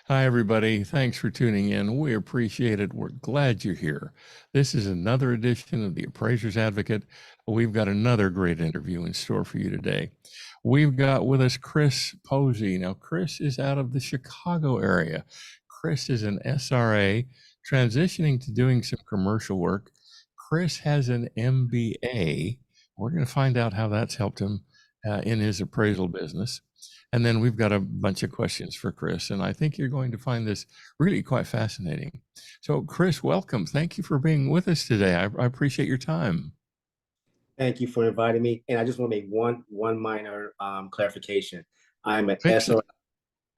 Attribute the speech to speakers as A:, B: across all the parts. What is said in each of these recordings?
A: Hi, everybody. Thanks for tuning in. We appreciate it. We're glad you're here. This is another edition of the Appraiser's Advocate. We've got another great interview in store for you today. We've got with us Chris Posey. Now, Chris is out of the Chicago area. Chris is an SRA transitioning to doing some commercial work. Chris has an MBA. We're going to find out how that's helped him in his appraisal business. And then we've got a bunch of questions for Chris, and I think you're going to find this really quite fascinating. So, Chris, welcome. Thank you for being with us today. I appreciate your time.
B: Thank you for inviting me. And I just want to make one minor clarification. I'm an
A: Fix it.
B: SRA,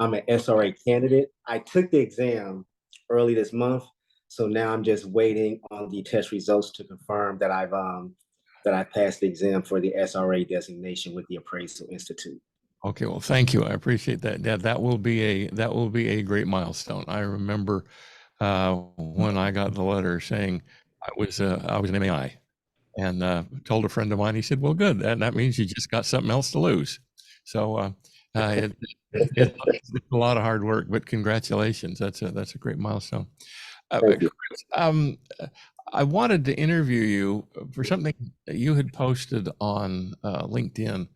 B: I'm an SRA candidate. I took the exam early this month, so now I'm just waiting on the test results to confirm that I passed the exam for the SRA designation with the Appraisal Institute.
A: Okay, well, thank you. I appreciate that. That will be a great milestone. I remember when I got the letter saying I was an MAI, and told a friend of mine. He said, "Well, good. That means you just got something else to lose." So it's a lot of hard work, but congratulations. That's a great milestone.
B: Thank you.
A: Chris, I wanted to interview you for something that you had posted on LinkedIn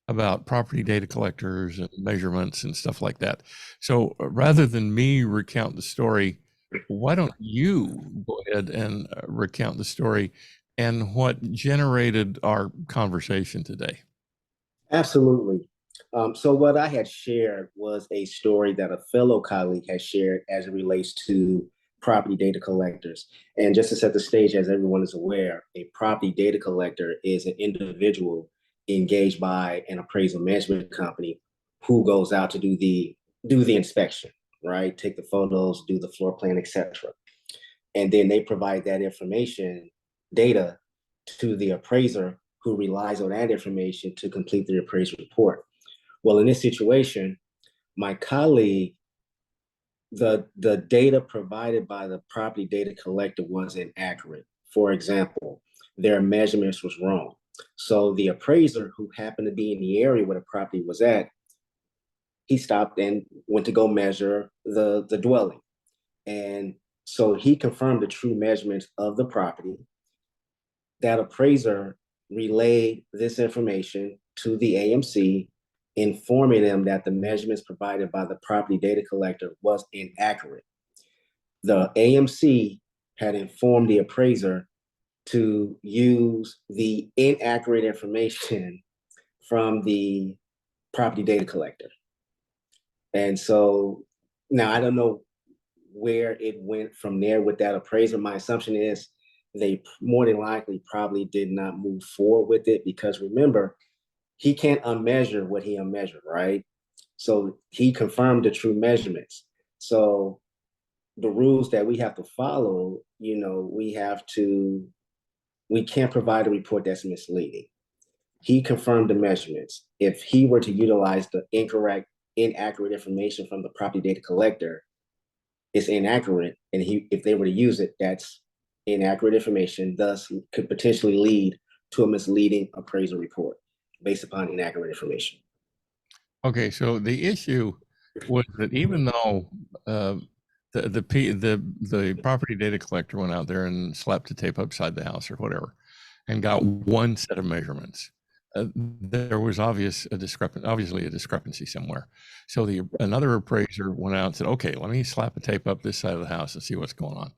A: about property data collectors and measurements and stuff like that. So rather than me recount the story, why don't you go ahead and recount the story and what generated our conversation today?
B: Absolutely. So what I had shared was a story that a fellow colleague had shared as it relates to property data collectors. And just to set the stage, as everyone is aware, a property data collector is an individual engaged by an appraisal management company who goes out to do the inspection, right? Take the photos, do the floor plan, etc. And then they provide that information, data, to the appraiser who relies on that information to complete the appraisal report. Well, in this situation, my colleague, the data provided by the property data collector was inaccurate. For example, their measurements was wrong. So the appraiser who happened to be in the area where the property was at, he stopped and went to go measure the dwelling. And so he confirmed the true measurements of the property. That appraiser relayed this information to the AMC, informing them that the measurements provided by the property data collector was inaccurate. The AMC had informed the appraiser to use the inaccurate information from the property data collector. And so now I don't know where it went from there with that appraiser. My assumption is they more than likely probably did not move forward with it because remember, he can't unmeasure what he unmeasured, right? So he confirmed the true measurements. So the rules that we have to follow, we can't provide a report that's misleading. He confirmed the measurements. If he were to utilize the inaccurate information from the property data collector, it's inaccurate. And if they were to use it, that's inaccurate information, thus could potentially lead to a misleading appraisal report based upon inaccurate information.
A: Okay, so the issue was that even though uh, the property data collector went out there and slapped the tape upside the house or whatever, and got one set of measurements, there was obviously a discrepancy somewhere. So another appraiser went out and said, "Okay, let me slap a tape up this side of the house and see what's going on."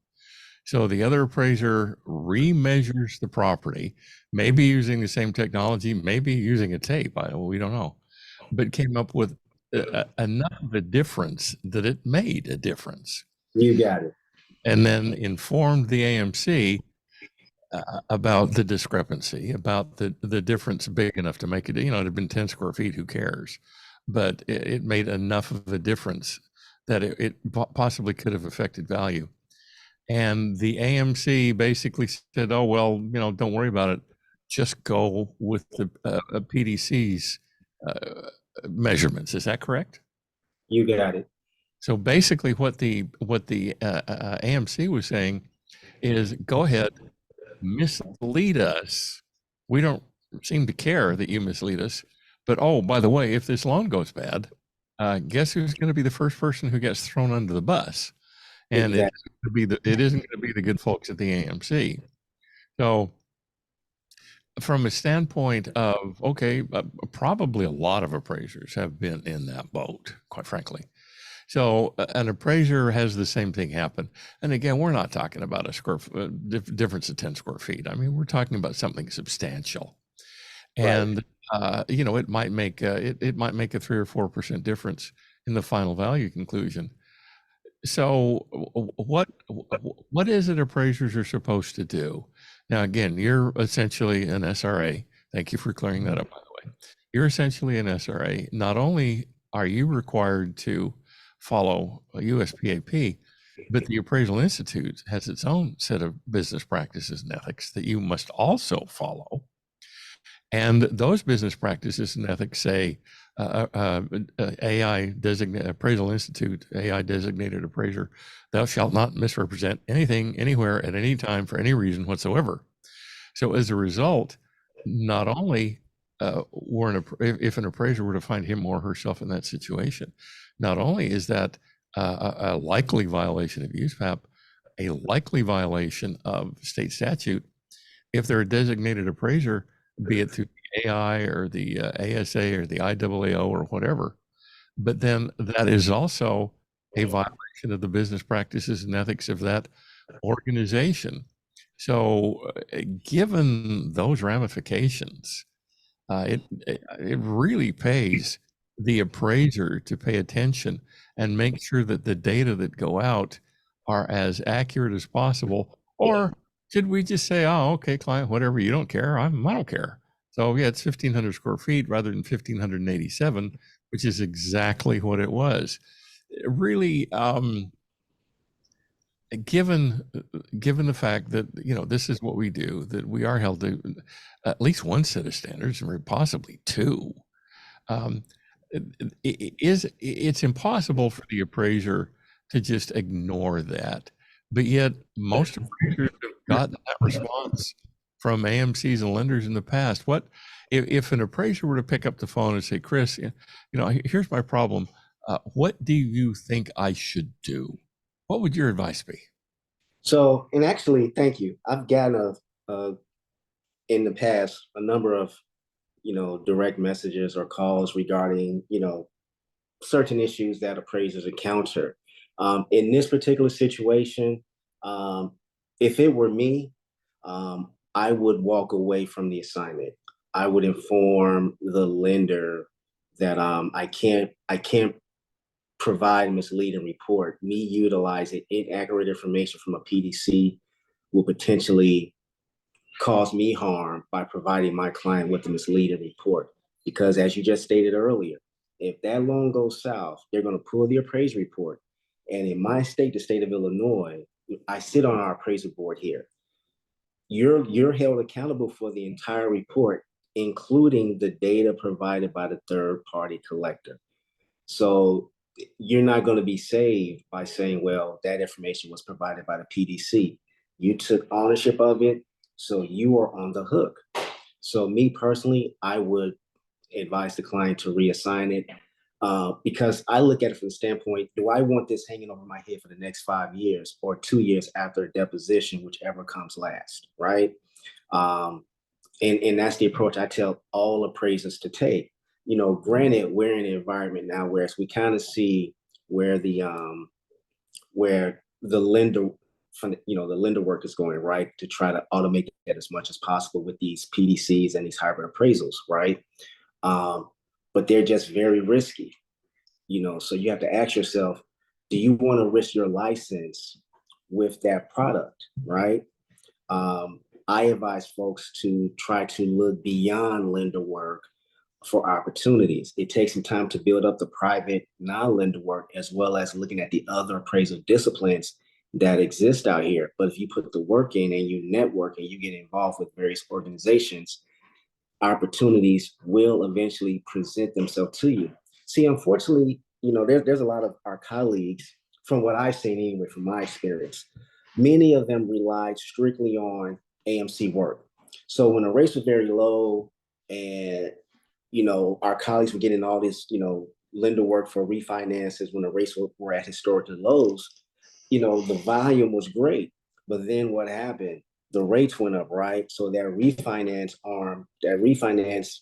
A: So the other appraiser remeasures the property, maybe using the same technology, maybe using a tape. We don't know, but came up with enough of a difference that it made a difference,
B: You got it.
A: and then informed the AMC about the discrepancy, about the difference big enough to make it. It had been 10 square feet. Who cares? But it made enough of a difference that it possibly could have affected value. And the AMC basically said, "Oh, well, don't worry about it. Just go with the PDC's measurements." Is that correct?
B: You got it.
A: So basically, what the AMC was saying is, "Go ahead, mislead us. We don't seem to care that you mislead us. But oh, by the way, if this loan goes bad, guess who's going to be the first person who gets thrown under the bus? And
B: Exactly.
A: it isn't going to be the good folks at the AMC. So from a standpoint of, okay, probably a lot of appraisers have been in that boat, quite frankly. So an appraiser has the same thing happen. And again, we're not talking about a difference of 10 square feet. I mean, we're talking about something substantial.
B: Right.
A: And, it might make it might make a 3 or 4% difference in the final value conclusion. So what is it appraisers are supposed to do? Now, again, you're essentially an SRA. Thank you for clearing that up, by the way. You're essentially an SRA. Not only are you required to follow a USPAP, but the Appraisal Institute has its own set of business practices and ethics that you must also follow. And those business practices and ethics say AI designated Appraisal Institute, AI designated appraiser, thou shalt not misrepresent anything, anywhere, at any time, for any reason whatsoever. So as a result, not only if an appraiser were to find him or herself in that situation, not only is that a likely violation of USPAP, a likely violation of state statute, if they're a designated appraiser, be it through the AI or the ASA or the IAAO or whatever, but then that is also a violation of the business practices and ethics of that organization. So, given those ramifications, it really pays the appraiser to pay attention and make sure that the data that go out are as accurate as possible. Or should we just say, oh, okay, client, whatever, you don't care, I don't care. So yeah, it's 1,500 square feet rather than 1,587, which is exactly what it was. Really, given given the fact that this is what we do, that we are held to at least one set of standards, or possibly two, um, it's impossible for the appraiser to just ignore that. But yet, most appraisers have gotten that response from AMCs and lenders in the past. What if an appraiser were to pick up the phone and say, "Chris, here's my problem. What do you think I should do?" What would your advice be?
B: So, and actually, thank you. I've gotten in the past a number of direct messages or calls regarding certain issues that appraisers encounter. In this particular situation, if it were me, I would walk away from the assignment. I would inform the lender that I can't provide a misleading report. Me utilizing inaccurate information from a PDC will potentially cause me harm by providing my client with a misleading report. Because as you just stated earlier, if that loan goes south, they're going to pull the appraisal report. And in my state, the state of Illinois, I sit on our appraisal board here. You're held accountable for the entire report, including the data provided by the third party collector. So you're not going to be saved by saying, well, that information was provided by the PDC. You took ownership of it, so you are on the hook. So me personally, I would advise the client to reassign it because I look at it from the standpoint, do I want this hanging over my head for the next 5 years or 2 years after a deposition, whichever comes last, right? And that's the approach I tell all appraisers to take. Granted, we're in an environment now where we kind of see where the lender the lender work is going, right, to try to automate that as much as possible with these PDCs and these hybrid appraisals, right? But they're just very risky, so you have to ask yourself, do you want to risk your license with that product, right? I advise folks to try to look beyond lender work for opportunities. It takes some time to build up the private non-lender work, as well as looking at the other appraisal disciplines that exist out here. But if you put the work in and you network and you get involved with various organizations, opportunities will eventually present themselves to you. See, unfortunately, there's a lot of our colleagues, from what I've seen anyway, from my experience, many of them relied strictly on AMC work. So when the rates were very low and our colleagues were getting all this, lender work for refinances when the rates were at historical lows, the volume was great. But then what happened? The rates went up, right? So that refinance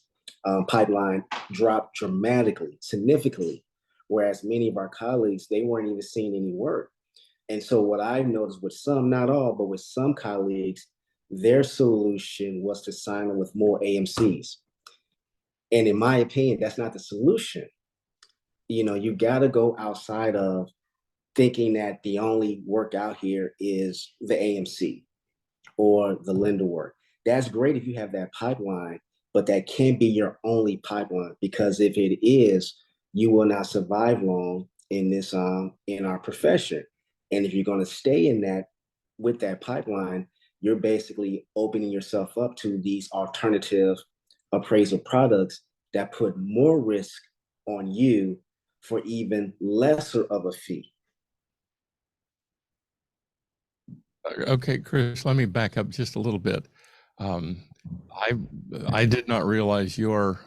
B: pipeline dropped dramatically, significantly. Whereas many of our colleagues, they weren't even seeing any work. And so what I've noticed with some, not all, but with some colleagues, their solution was to sign on with more AMCs. And in my opinion, that's not the solution. You got to go outside of thinking that the only work out here is the AMC or the lender work. That's great if you have that pipeline, but that can't be your only pipeline, because if it is, you will not survive long in our profession. And if you're going to stay in that with that pipeline, you're basically opening yourself up to these alternative appraisal products that put more risk on you for even lesser of a fee.
A: Okay, Chris, let me back up just a little bit. I did not realize your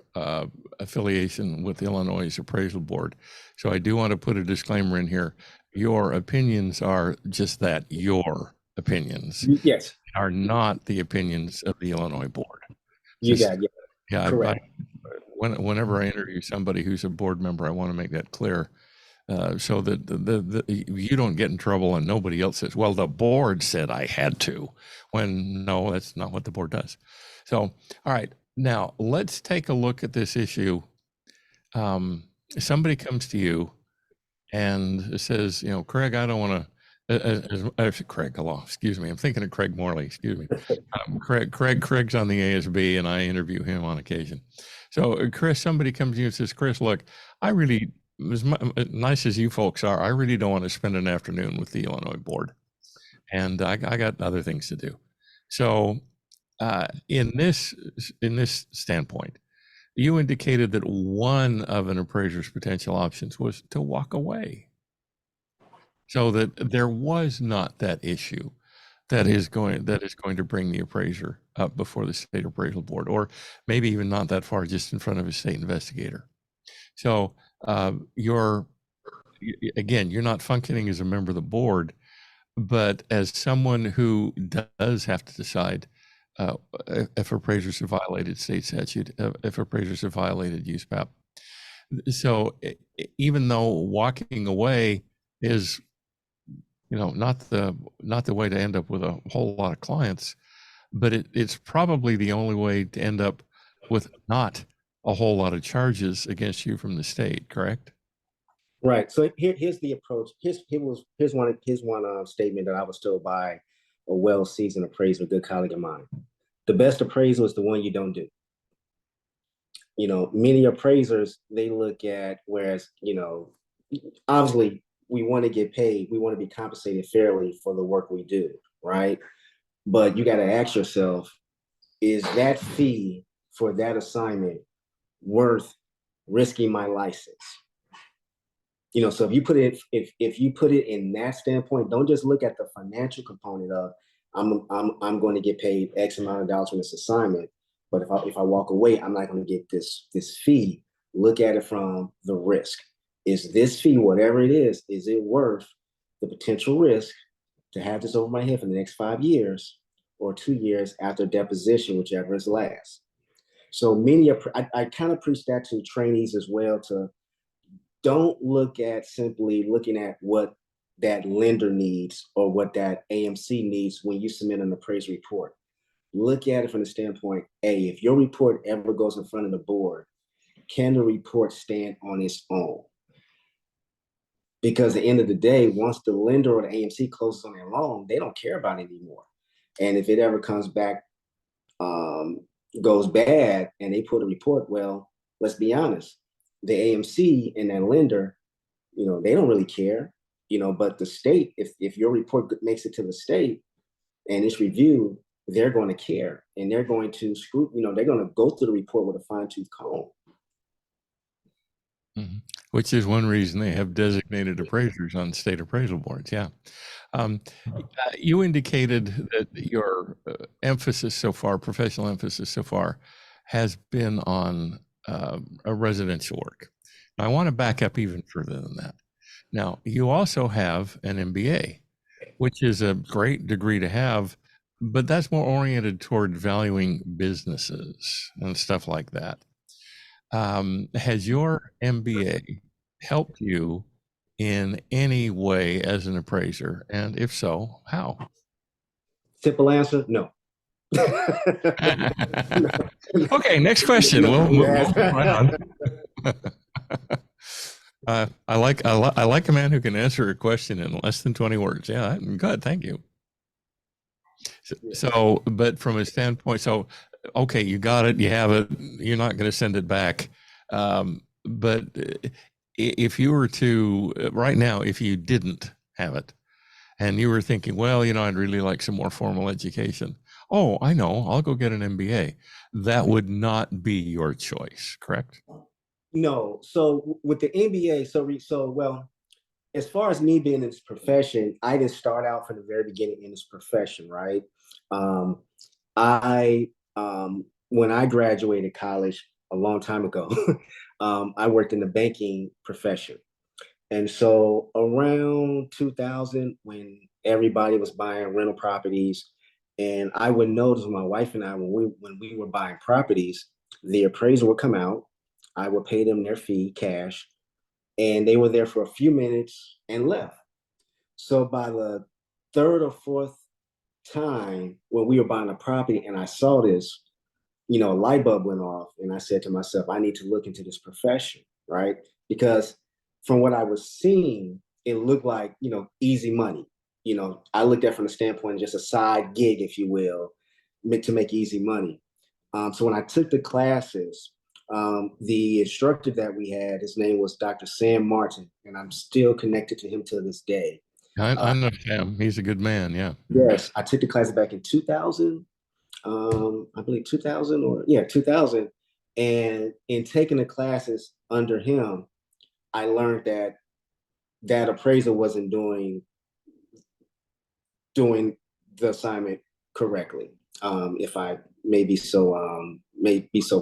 A: affiliation with Illinois Appraisal Board. So I do want to put a disclaimer in here. Your opinions are just that, your opinions
B: Yes,
A: are not the opinions of the Illinois Board.
B: you got it.
A: Yeah,
B: Correct.
A: whenever I interview somebody who's a board member, I want to make that clear. So that you don't get in trouble and nobody else says, well, the board said I had to, when no, that's not what the board does. So, all right, now let's take a look at this issue. Somebody comes to you and says, Craig, I don't want to, Craig, hello, excuse me. I'm thinking of Craig Morley, excuse me. Craig's on the ASB and I interview him on occasion. So Chris, somebody comes to you and says, Chris, look, I really, as nice as you folks are, I really don't want to spend an afternoon with the Illinois board, and I got other things to do. So, in this standpoint, you indicated that one of an appraiser's potential options was to walk away, so that there was not that issue that is going to bring the appraiser up before the state appraisal board, or maybe even not that far, just in front of a state investigator. So you're not functioning as a member of the board, but as someone who does have to decide if appraisers have violated state statute, if appraisers have violated USPAP. So even though walking away is, not the way to end up with a whole lot of clients, but it's probably the only way to end up with not a whole lot of charges against you from the state, correct?
B: Right. So here's the approach. Here's one statement that I was told by a well-seasoned appraiser, a good colleague of mine. The best appraisal is the one you don't do. Many appraisers, they look at, whereas, obviously we want to get paid, we want to be compensated fairly for the work we do, right? But you got to ask yourself, is that fee for that assignment worth risking my license? So if you put it in that standpoint, don't just look at the financial component of I'm going to get paid X amount of dollars from this assignment, but if I walk away, I'm not going to get this fee. Look at it from the risk. Is this fee, whatever it is it worth the potential risk to have this over my head for the next 5 years or 2 years after deposition, whichever is last? So I kind of preach that to trainees as well, to don't look at simply looking at what that lender needs or what that AMC needs when you submit an appraisal report. Look at it from the standpoint, if your report ever goes in front of the board, can the report stand on its own? Because at the end of the day, once the lender or the AMC closes on their loan, they don't care about it anymore. And if it ever comes back, goes bad, and they put a report, well, let's be honest, the AMC and that lender, they don't really care, but the state, if your report makes it to the state and it's reviewed, they're going to care, and they're going to they're going to go through the report with a fine-tooth comb.
A: Mm-hmm. Which is one reason they have designated appraisers on state appraisal boards. Yeah. You indicated that your emphasis so far, professional emphasis so far, has been on a residential work. I want to back up even further than that. Now, you also have an MBA, which is a great degree to have, but that's more oriented toward valuing businesses and stuff like that. Has your MBA helped you in any way as an appraiser? And if so, how?
B: Simple answer, no.
A: Okay, next question.
B: No,
A: We'll
B: yes.
A: move right on. I like a man who can answer a question in less than 20 words. Yeah, good. Thank you. So, but from a standpoint, so okay, you got it, you have it, you're not going to send it back. But if you were to right now, if you didn't have it, and you were thinking, well, I'd really like some more formal education. Oh, I know, I'll go get an MBA. That would not be your choice, correct?
B: No. So with the MBA, well, as far as me being in this profession, I didn't start out from the very beginning in this profession, right? Um, I when I graduated college a long time ago, I worked in the banking profession. And so around 2000, when everybody was buying rental properties, and I would notice my wife and I, when we were buying properties, the appraiser would come out. I would pay them their fee cash, and they were there for a few minutes and left. So by the third or fourth time when we were buying a property and I saw this, a light bulb went off, and I said to myself, I need to look into this profession, right? Because from what I was seeing, it looked like, easy money. I looked at it from the standpoint of just a side gig, if you will, meant to make easy money. So when I took the classes, the instructor that we had, his name was Dr. Sam Martin, and I'm still connected to him to this day.
A: I know Sam. He's a good man. Yeah.
B: Yes, I took the class back in 2000, I believe 2000 or yeah, 2000. And in taking the classes under him, I learned that appraiser wasn't doing the assignment correctly. If I may be so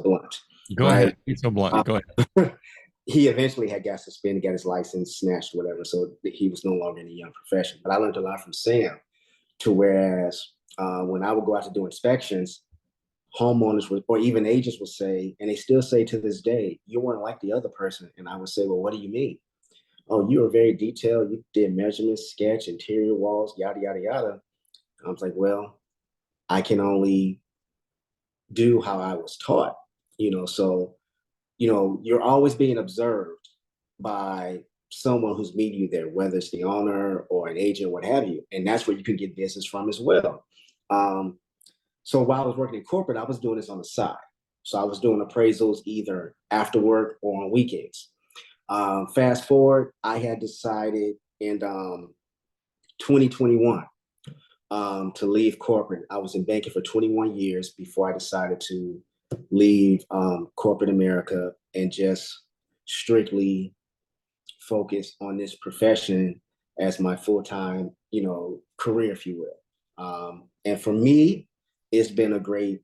B: blunt,
A: Go
B: right?
A: ahead. He's so blunt. Go ahead.
B: He eventually had got suspended, got his license snatched, whatever. So he was no longer in the young profession. But I learned a lot from Sam. To whereas when I would go out to do inspections, homeowners would, or even agents would say, and they still say to this day, you weren't like the other person. And I would say, well, what do you mean? Oh, you were very detailed. You did measurements, sketch, interior walls, yada, yada, yada. I was like, well, I can only do how I was taught, so, you're always being observed by someone who's meeting you there, whether it's the owner or an agent, what have you. And that's where you can get business from as well. So while I was working in corporate, I was doing this on the side. So I was doing appraisals either after work or on weekends. Fast forward, I had decided in 2021 to leave corporate. I was in banking for 21 years before I decided to leave corporate America and just strictly focus on this profession as my full-time, career, if you will. And for me, it's been a great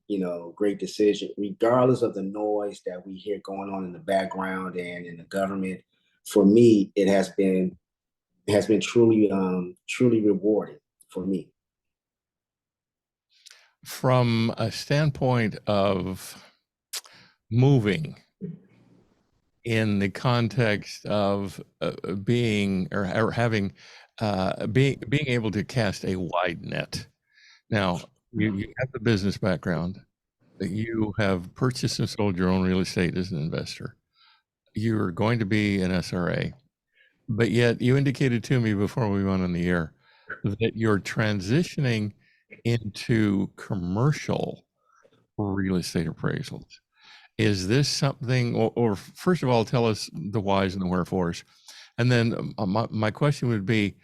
B: decision, regardless of the noise that we hear going on in the background and in the government. For me, it has been truly rewarding for me.
A: From a standpoint of moving in the context of being or having being able to cast a wide net. Now, you have the business background. You have purchased and sold your own real estate as an investor. You're going to be an SRA, but yet you indicated to me before we went on the air that you're transitioning into commercial real estate appraisals. Is this something, or first of all, tell us the whys and the wherefores, and then my question would be,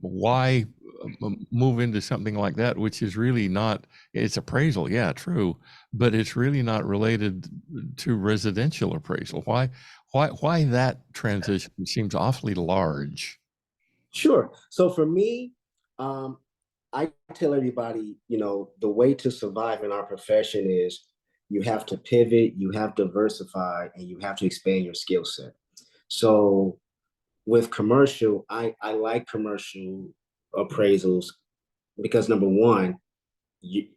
A: why move into something like that, which is really not, it's appraisal, yeah, true, but it's really not related to residential appraisal. Why that transition seems awfully large?
B: Sure. So for me, I tell everybody, the way to survive in our profession is you have to pivot, you have to diversify, and you have to expand your skill set. So with commercial, I like commercial appraisals because number one, you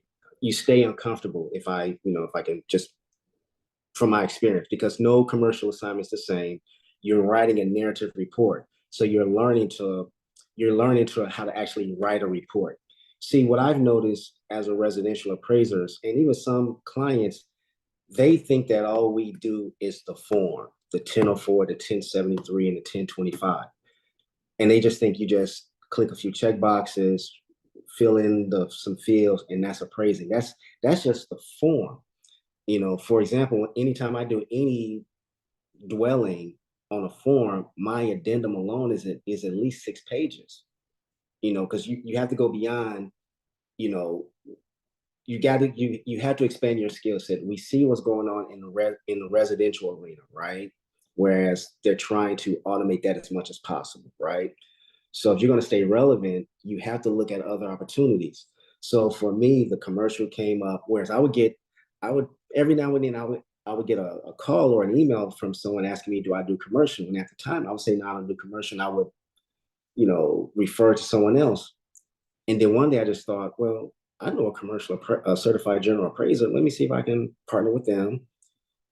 B: you stay uncomfortable if I can just from my experience, because no commercial assignment is the same. You're writing a narrative report. So you're learning to how to actually write a report. See, what I've noticed as a residential appraisers and even some clients, they think that all we do is the form, the 1004, the 1073, and the 1025. And they just think you just click a few check boxes, fill in some fields, and that's appraising. That's just the form. For example, anytime I do any dwelling on a form, my addendum alone is at least 6 pages. Because you have to go beyond. You know, you have to expand your skill set. We see what's going on in the residential arena, right? Whereas they're trying to automate that as much as possible, right? So if you're going to stay relevant, you have to look at other opportunities. So for me, the commercial came up, whereas I would every now and then I would get a call or an email from someone asking me, do I do commercial? And at the time, I would say, no, I don't do commercial. And I would, refer to someone else. And then one day I just thought, well, I know a certified general appraiser. Let me see if I can partner with them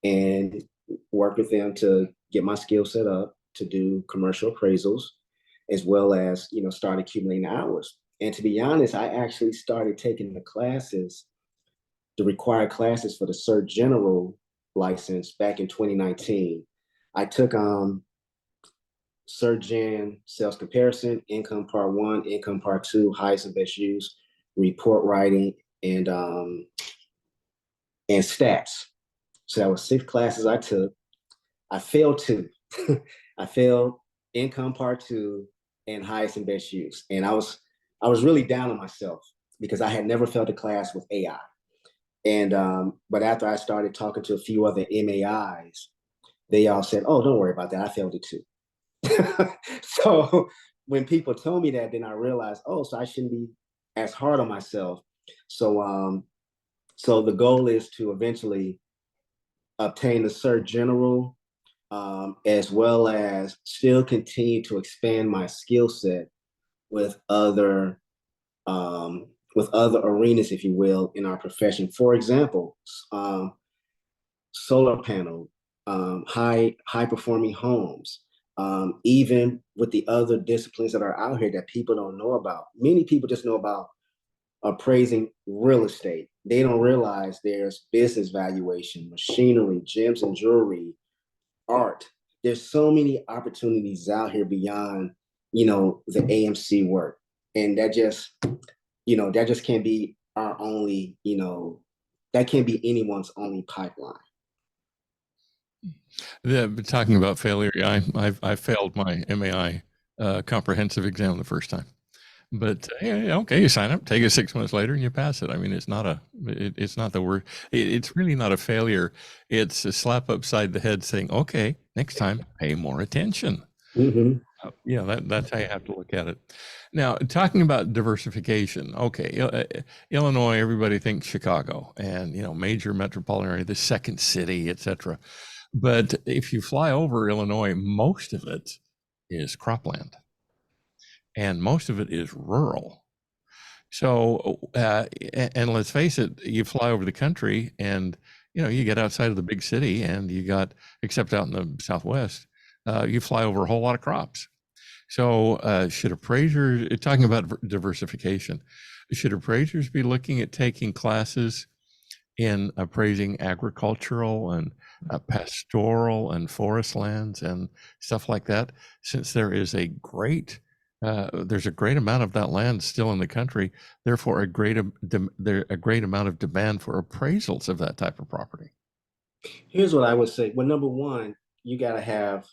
B: and work with them to get my skill set up to do commercial appraisals, as well as, start accumulating hours. And to be honest, I actually started taking the required classes for the Cert General license back in 2019. I took Cert Gen sales comparison, income part one, income part two, highest and best use, report writing, and stats. So that was 6 classes I took. I failed two. I failed income part two and highest and best use. And I was really down on myself because I had never failed a class with AI. And but after I started talking to a few other MAIs, they all said, "Oh, don't worry about that. I failed it too." So when people told me that, then I realized, oh, so I shouldn't be as hard on myself. So the goal is to eventually obtain the Cert General, as well as still continue to expand my skill set with other arenas, if you will, in our profession. For example, solar panel, high performing homes, even with the other disciplines that are out here that people don't know about. Many people just know about appraising real estate. They don't realize there's business valuation, machinery, gems and jewelry, art. There's so many opportunities out here beyond, the AMC work. And that just can't be our only, that can't be anyone's only pipeline.
A: Talking about failure, I failed my MAI comprehensive exam the first time. But yeah, okay, you sign up, take it 6 months later, and you pass it. I mean, it's not the word. It's really not a failure. It's a slap upside the head, saying, "Okay, next time, pay more attention."
B: Mm-hmm.
A: That's how you have to look at it. Now, talking about diversification, okay, Illinois, everybody thinks Chicago and major metropolitan area, the second city, etc. But if you fly over Illinois, most of it is cropland and most of it is rural. So, and let's face it, you fly over the country and, you get outside of the big city and you got, except out in the Southwest, you fly over a whole lot of crops. So, should appraisers, talking about diversification, should appraisers be looking at taking classes in appraising agricultural and pastoral and forest lands and stuff like that, since there's a great amount of that land still in the country, therefore a great amount of demand for appraisals of that type of property.
B: Here's what I would say. Well, number one, you got to have,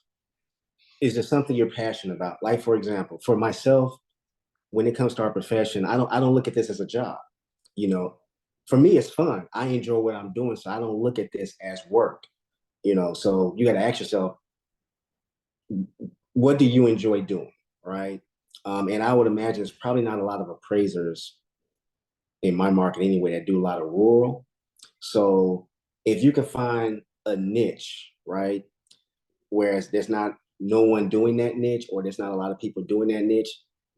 B: is there something you're passionate about? Like, for example, for myself, when it comes to our profession, I don't look at this as a job. For me, it's fun. I enjoy what I'm doing, so I don't look at this as work. So you got to ask yourself, what do you enjoy doing, right? And I would imagine there's probably not a lot of appraisers in my market anyway that do a lot of rural. So if you can find a niche, right, whereas there's not no one doing that niche, or there's not a lot of people doing that niche,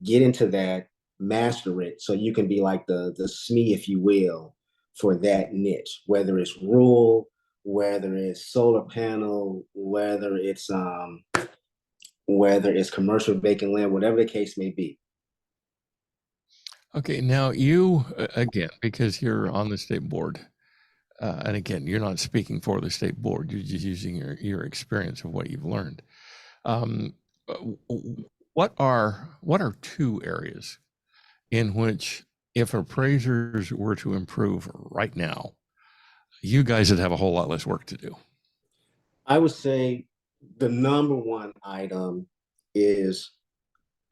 B: get into that, master it, so you can be like the SME, if you will, for that niche, whether it's rural, whether it's solar panel, whether it's commercial vacant land, whatever the case may be.
A: Okay, now you, again, because you're on the state board, and again, you're not speaking for the state board, you're just using your experience of what you've learned. Um, what are two areas in which, if appraisers were to improve right now, you guys would have a whole lot less work to do?
B: I would say the number one item is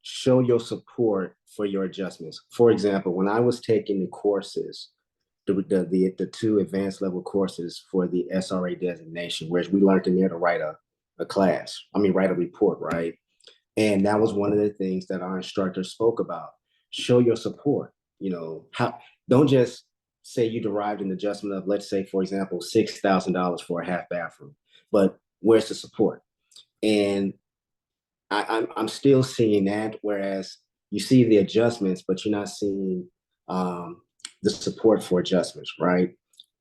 B: show your support for your adjustments. For example, when I was taking the courses, the two advanced level courses for the SRA designation, where we learned in there to write write a report, right? And that was one of the things that our instructor spoke about. Show your support. Don't just say you derived an adjustment of, let's say, for example, $6,000 for a half bathroom, but where's the support? And I'm still seeing that, whereas you see the adjustments, but you're not seeing the support for adjustments, right?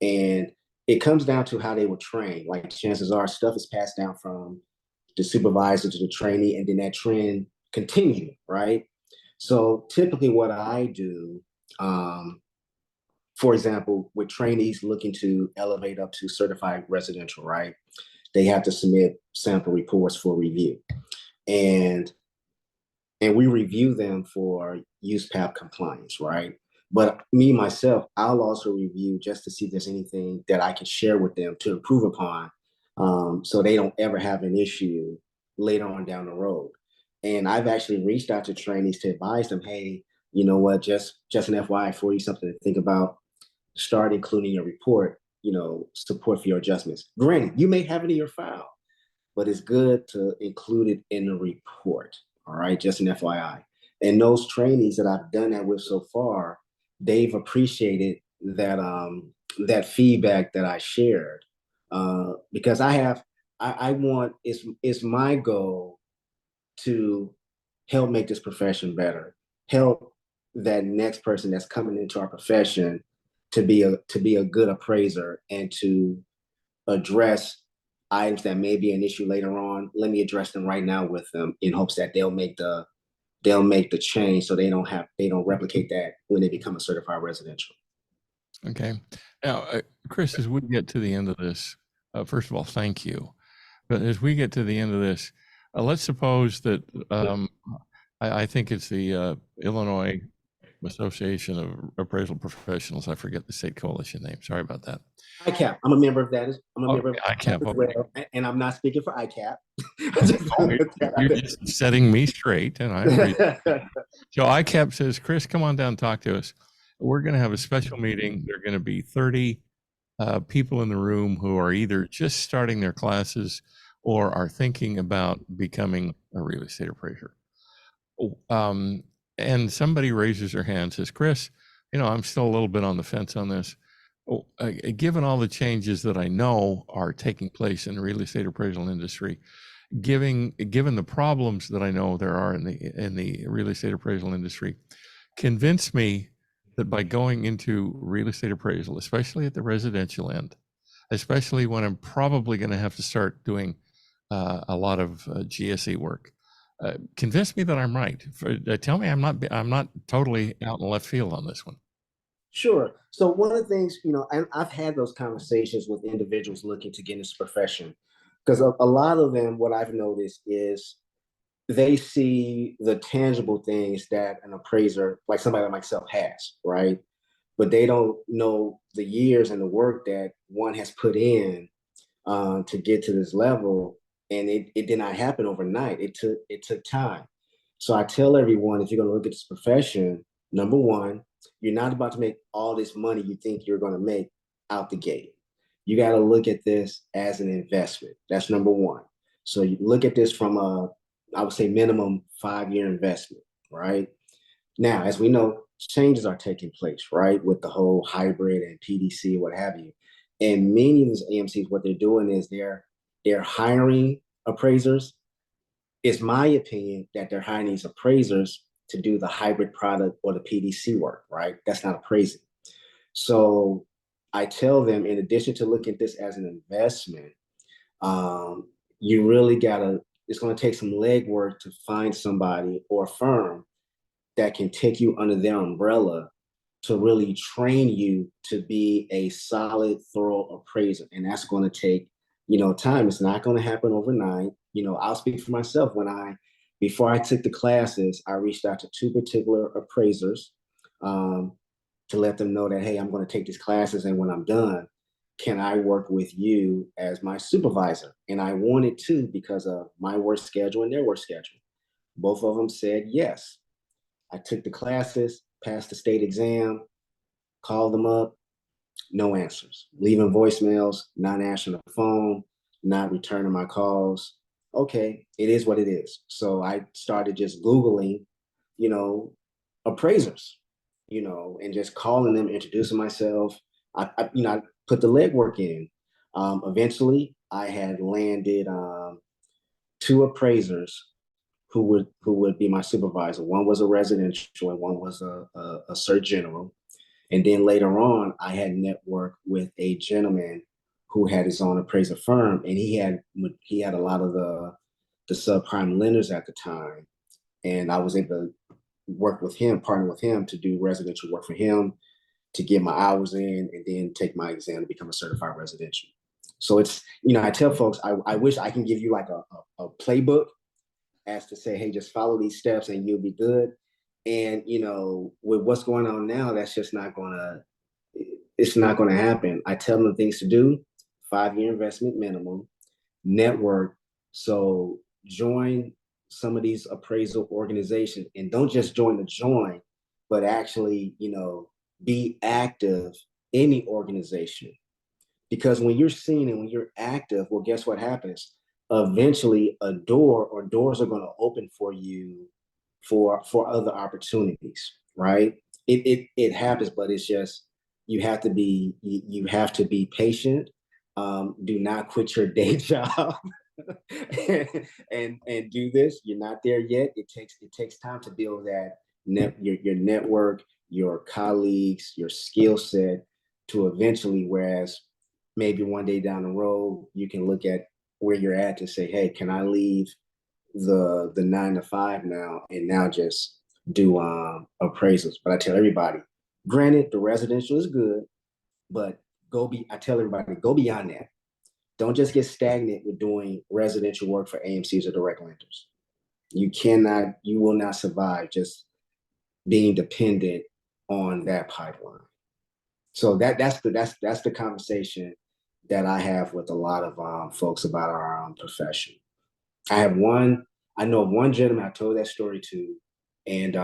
B: And it comes down to how they were trained. Like, chances are stuff is passed down from the supervisor to the trainee, and then that trend continue, right? So typically what I do, for example, with trainees looking to elevate up to certified residential, right? They have to submit sample reports for review. And we review them for USPAP compliance, right? But me, myself, I'll also review just to see if there's anything that I can share with them to improve upon, so they don't ever have an issue later on down the road. And I've actually reached out to trainees to advise them, hey, you know what, just an FYI for you, something to think about. Start including your report, support for your adjustments. Granted, you may have it in your file, but it's good to include it in the report. All right, just an FYI. And those trainees that I've done that with so far, they've appreciated that feedback that I shared, because I want, it's my goal to help make this profession better, help that next person that's coming into our profession to be a good appraiser, and to address items that may be an issue later on. Let me address them right now with them, in hopes that they'll make the change, so they don't replicate that when they become a certified residential.
A: Okay. Now, Chris, as we get to the end of this, first of all, thank you. But as we get to the end of this, let's suppose that I think it's the Illinois Association of Appraisal Professionals. I forget the state coalition name. Sorry about that.
B: ICAP. I'm a member of that. I'm a member of
A: ICAP.
B: as
A: Okay.
B: well, and I'm not speaking for ICAP.
A: You're just setting me straight, and I appreciate it. So ICAP says, Chris, come on down and talk to us. We're going to have a special meeting. There are going to be 30 people in the room who are either just starting their classes or are thinking about becoming a real estate appraiser. And somebody raises their hand and says, Chris, I'm still a little bit on the fence on this. Given all the changes that I know are taking place in the real estate appraisal industry, given the problems that I know there are in the real estate appraisal industry, convince me that by going into real estate appraisal, especially at the residential end, especially when I'm probably going to have to start doing a lot of GSE work, convince me that I'm right. Tell me I'm not totally out in left field on this one.
B: Sure. So one of the things, and I've had those conversations with individuals looking to get into this profession, because a lot of them, what I've noticed is they see the tangible things that an appraiser, like somebody like myself, has, right? But they don't know the years and the work that one has put in to get to this level, and it did not happen overnight. It took time. So I tell everyone, if you're going to look at this profession, number one, you're not about to make all this money you think you're going to make out the gate. You got to look at this as an investment. That's number one. So you look at this from I would say, minimum 5-year investment, right? Now, as we know, changes are taking place, right, with the whole hybrid and PDC, what have you. And many of these AMCs, what they're doing is they're hiring appraisers. It's my opinion that they're hiring these appraisers to do the hybrid product or the PDC work, right? That's not appraising. So I tell them, in addition to looking at this as an investment, you really gotta, it's gonna take some legwork to find somebody or a firm that can take you under their umbrella to really train you to be a solid, thorough appraiser. And that's going to take, time. It's not going to happen overnight. I'll speak for myself. Before I took the classes, I reached out to two particular appraisers um, to let them know that, hey, I'm going to take these classes. And when I'm done, can I work with you as my supervisor? And I wanted to because of my work schedule and their work schedule. Both of them said yes. I took the classes, passed the state exam, called them up, no answers. Leaving voicemails, not answering the phone, not returning my calls. Okay, it is what it is. So I started just Googling, you know, appraisers, and just calling them, introducing myself. I put the legwork in. Eventually, I had landed two appraisers who would be my supervisor. One was a residential and one was a cert general. And then later on, I had networked with a gentleman who had his own appraiser firm, and he had a lot of the subprime lenders at the time, and I was able to work with him, partner with him to do residential work for him, to get my hours in, and then take my exam to become a certified residential. So it's, I tell folks, I wish I can give you like a playbook as to say, hey, just follow these steps and you'll be good. And with what's going on now, that's just not gonna, it's not gonna happen. I tell them things to do: 5-year investment minimum, network. So join some of these appraisal organizations, and don't just join to join, but actually, be active in the organization. Because when you're seen and when you're active, well, guess what happens? Eventually, a door or doors are going to open for you for other opportunities, right? It happens, but it's just you have to be patient. Do not quit your day job and do this. You're not there yet. It takes time to build that your network, your colleagues, your skill set to eventually. Whereas maybe one day down the road, you can look at where you're at to say, hey, can I leave the 9 to 5 now and now just do appraisals? But I tell everybody, granted, the residential is good, but I tell everybody, go beyond that. Don't just get stagnant with doing residential work for AMCs or direct lenders. You will not survive just being dependent on that pipeline. So that's the conversation that I have with a lot of folks about our profession. I know one gentleman I told that story to, and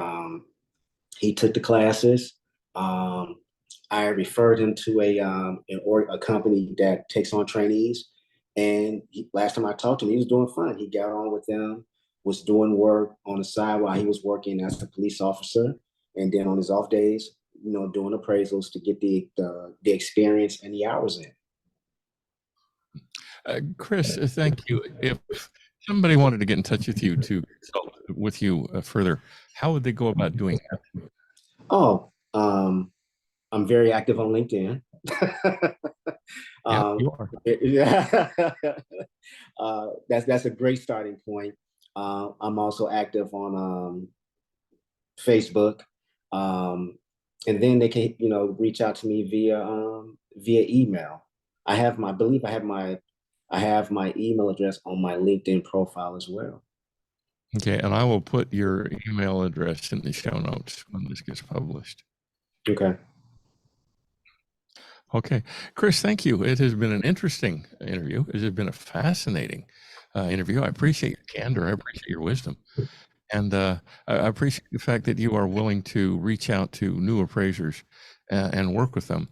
B: he took the classes. I referred him to a company that takes on trainees. And last time I talked to him, he was doing fine. He got on with them, was doing work on the side while he was working as a police officer. And then on his off days, doing appraisals to get the experience and the hours in.
A: Chris, thank you. If somebody wanted to get in touch with you to consult with you further, how would they go about doing that?
B: Oh, I'm very active on LinkedIn.
A: Yeah, you are.
B: Yeah, that's a great starting point. I'm also active on Facebook, and then they can reach out to me via email. I believe I have my email address on my LinkedIn profile as well.
A: Okay, and I will put your email address in the show notes when this gets published.
B: Okay.
A: Okay, Chris, thank you. It has been an interesting interview. It has been a fascinating interview. I appreciate your candor. I appreciate your wisdom. And I appreciate the fact that you are willing to reach out to new appraisers and work with them.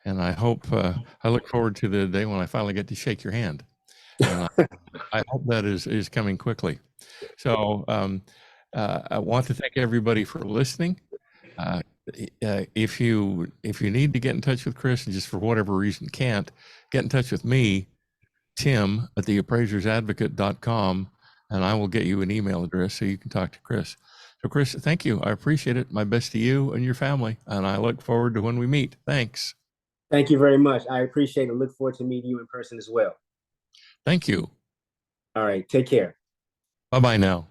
A: And I look forward to the day when I finally get to shake your hand. And I hope that is coming quickly. So I want to thank everybody for listening. if you need to get in touch with Chris and just for whatever reason can't, get in touch with me, Tim at the appraisersadvocate.com, and I will get you an email address so you can talk to Chris. So Chris, thank you. I appreciate it. My best to you and your family, and I look forward to when we meet. Thanks.
B: Thank you very much. I appreciate it. Look forward to meeting you in person as well.
A: Thank you.
B: All right. Take care.
A: Bye-bye now.